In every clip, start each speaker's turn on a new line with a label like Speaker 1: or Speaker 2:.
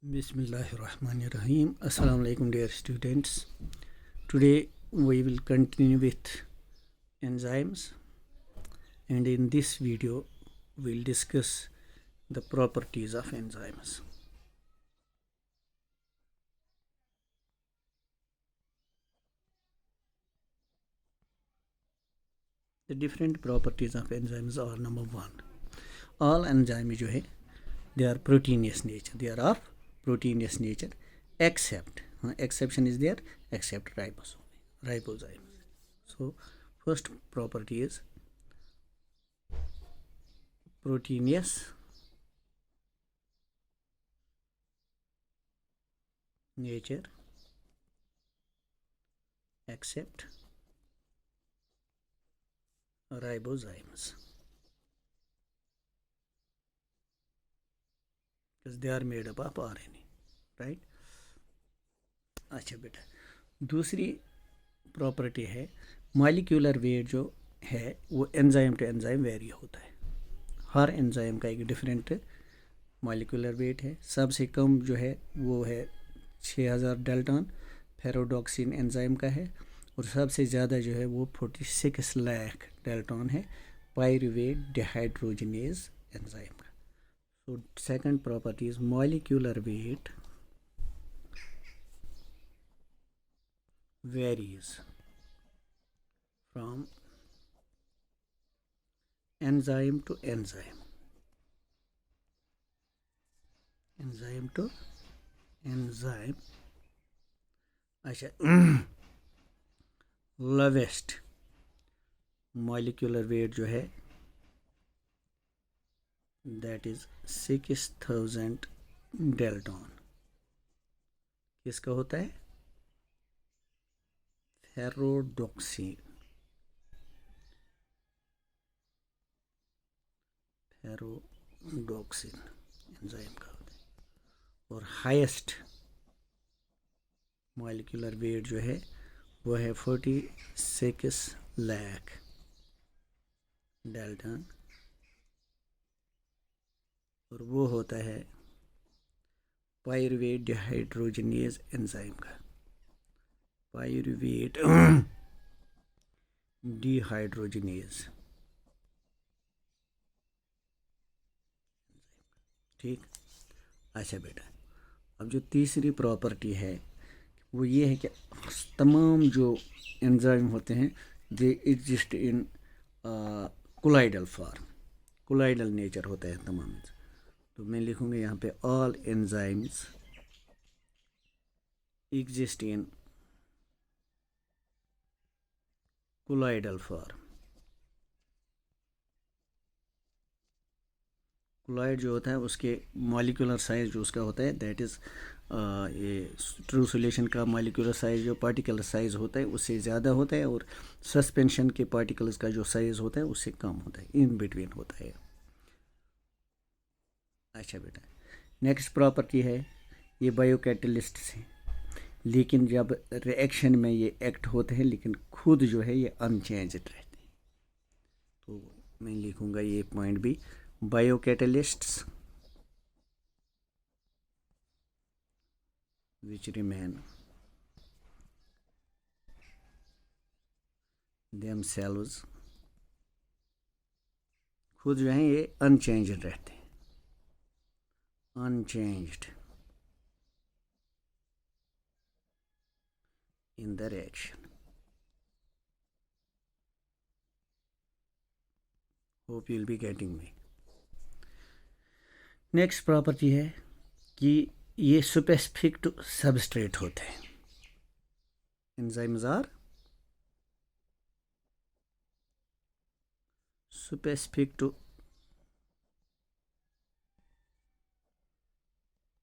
Speaker 1: Bismillahirrahmanirrahim. Assalamu alaikum, dear students. Today we will continue with enzymes, and in this video we'll discuss the properties of enzymes. The different properties of enzymes are: number one, all enzymes जो है they are proteinous nature. They are of proteinous nature, except exception is there, except ribozyme. So first property is proteinous nature except ribozymes, because they are made up of RNA, right? अच्छा बेटा, दूसरी property है molecular weight जो है वो enzyme to enzyme very होता है. हर enzyme का एक डिफरेंट मॉलिक्यूलर वेट है. सबसे कम जो है वो है 6000 डेल्टन फेरोडॉक्सिन एंजाइम का है, और सबसे ज़्यादा जो है वो 46 लाख डेल्टन है पायरुवेट डिहाइड्रोजिनेज एंजाइम का. So second property is molecular weight varies from enzyme to enzyme. Enzyme to enzyme. अच्छा, lowest molecular weight जो है that is 6000 डेल्टन किसका होता है? फेरोडॉक्सिन एंजाइम का होता है. और हाईएस्ट मॉलिक्यूलर वेट जो है वो है 46 लाख डेल्टन, और वो होता है पायरुवेट डिहाइड्रोजिनेज एंजाइम का. पायरुवेट डिहाइड्रोजिनेज, ठीक. अच्छा बेटा, अब जो तीसरी प्रॉपर्टी है वो ये है कि तमाम जो एंजाइम होते हैं they exist in colloidal form. Colloidal nature होता है तमाम. तो मैं लिखूँगा यहाँ पे all enzymes exist in colloidal form. Colloid जो होता है उसके मॉलिक्यूलर साइज जो उसका होता है दैट इज़ ये ट्रू सॉल्यूशन का मॉलिक्यूलर साइज जो पार्टिकल साइज होता है उससे ज़्यादा होता है, और सस्पेंशन के पार्टिकल्स का जो साइज होता है उससे कम होता है, इन बिटवीन होता है. अच्छा बेटा, नेक्स्ट प्रॉपर्टी है ये बायोकैटलिस्ट हैं, लेकिन जब रिएक्शन में ये एक्ट होते हैं लेकिन खुद जो है ये अनचेंज्ड रहते हैं. तो मैं लिखूँगा ये पॉइंट भी, बायोकैटलिस्ट्स which remain themselves, खुद जो हैं ये अनचेंज्ड रहते हैं, unchanged in the reaction. Hope you will be getting me. Next property है कि ये स्पेसिफिक टू सबस्ट्रेट होते हैं. Enzymes are specific to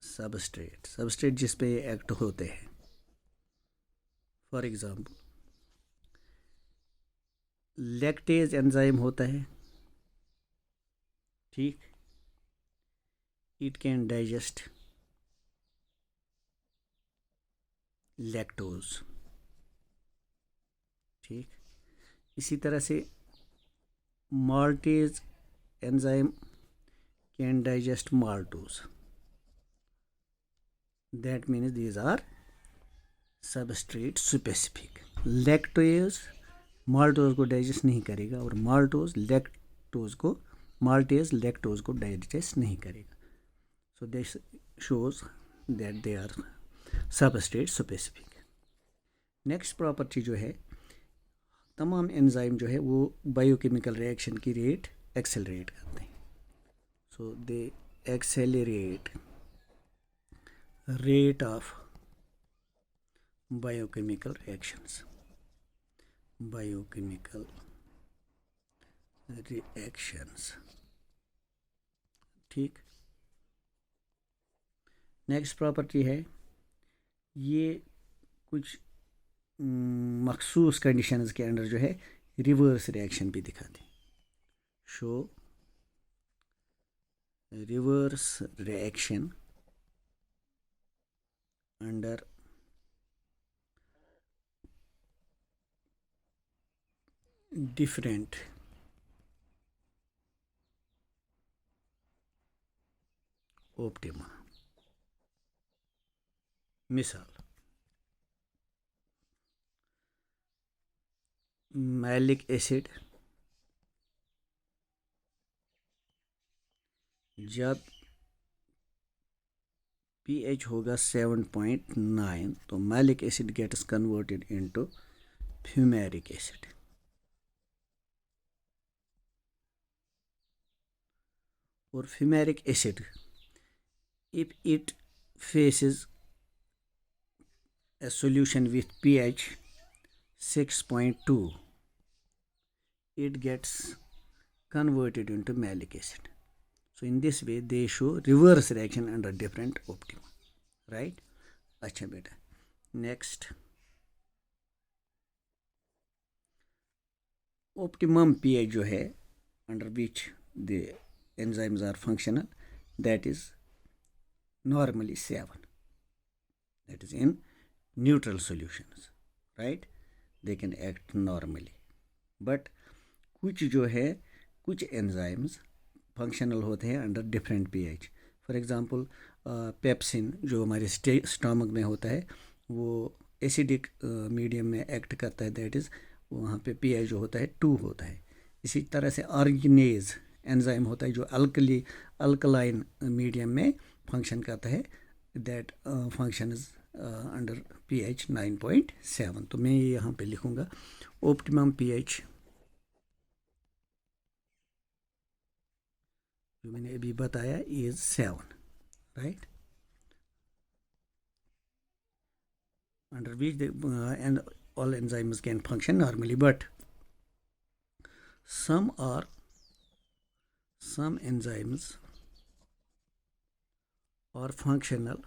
Speaker 1: substrate, substrate जिस पे ये एक्ट होते हैं. फॉर एग्जांपल लैक्टेज एंजाइम होता है, ठीक. इट कैन डाइजेस्ट लैक्टोज, ठीक. इसी तरह से maltase enzyme can digest maltose. That means these are substrate specific. Lactose maltose को डाइजेस्ट नहीं करेगा और माल्टेज लैक्टोज को डाइजेस्ट नहीं करेगा। So this shows that they are substrate specific. Next property जो है, तमाम एंजाइम जो है वो बायोकेमिकल रिएक्शन की रेट एक्सेलरेट करते हैं। So they accelerate rate of biochemical reactions. Biochemical reactions, ठीक। नेक्स्ट प्रॉपर्टी है, ये कुछ मखसूस कंडीशंस के अंदर जो है रिवर्स रिएक्शन भी दिखाते हैं। Show reverse reaction under different optima. मिसाल, मैलिक एसिड जब pH होगा 7.9 तो malic acid gets converted into fumaric acid. और fumaric acid if it faces a solution with pH 6.2 it gets converted into malic acid. So in this way they show reverse reaction under different optima, right? अच्छा बेटा, next optimum pH जो है under which the enzymes are functional, that is normally 7, that is in neutral solutions, right? They can act normally, but कुछ जो है कुछ enzymes functional होते हैं under different pH. For example pepsin जो हमारे स्टमक में होता है वो एसिडिक मीडियम में एक्ट करता है, दैट इज़ वहाँ पे पीएच जो होता है 2 होता है। इसी तरह से ऑर्गेनेज एंजाइम होता है जो अल्कलाइन मीडियम में फंक्शन करता है, that function is under pH 9.7। तो मैं ये यहाँ पे लिखूँगा ऑप्टिमम pH जो मैंने अभी बताया is 7, right, under which and all enzymes can function normally, but some enzymes are functional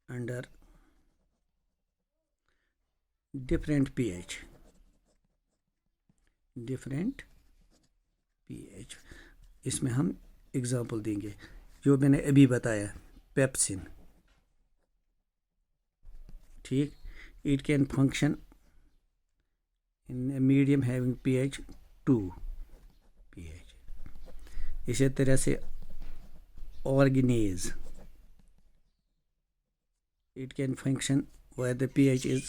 Speaker 1: under different pH। इसमें हम एग्जांपल देंगे जो मैंने अभी बताया, पेप्सिन, ठीक, it can function in a medium having pH 2 pH। इसी तरह से ऑर्गेनेज it can function where the pH is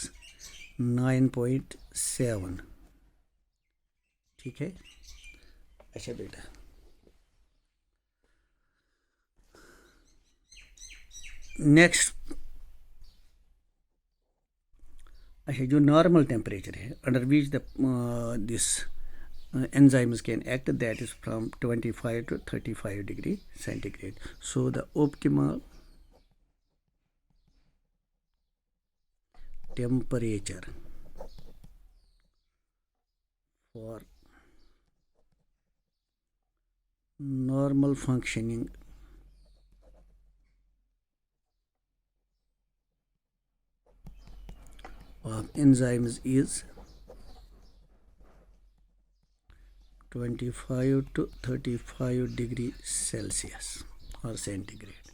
Speaker 1: 9.7, ठीक है। अच्छा बेटा, नेक्स्ट, अच्छा जो नॉर्मल टेम्परेचर है under which the this enzymes can act, that is from 25 to 35 degree centigrade. So the optimal temperature for normal functioning of enzymes is 25 to 35 degree Celsius और centigrade.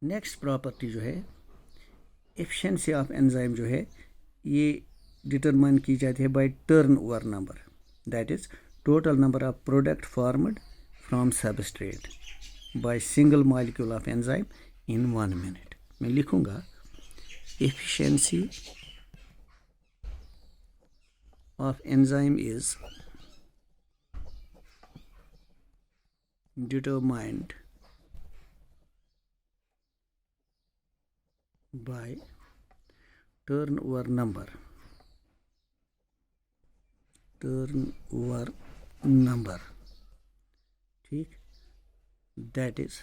Speaker 1: Next property जो है efficiency of enzyme जो है ये determine की जाती है by turn over number, that is total number of product formed from substrate by single molecule of enzyme in 1 minute. मैं लिखूँगा efficiency of enzyme is determined by turnover number ठीक, that is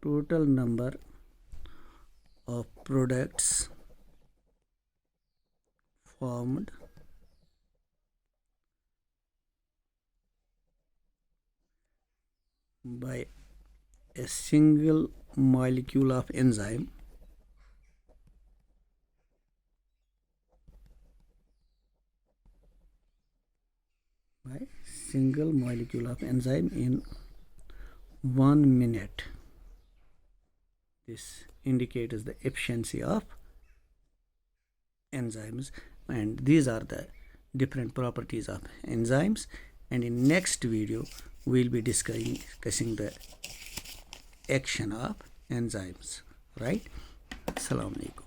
Speaker 1: total number of products formed by a single molecule of enzyme in 1 minute. This indicates the efficiency of enzymes, and these are the different properties of enzymes, and in next video we will be discussing the action of enzymes, right? Assalamu alaikum.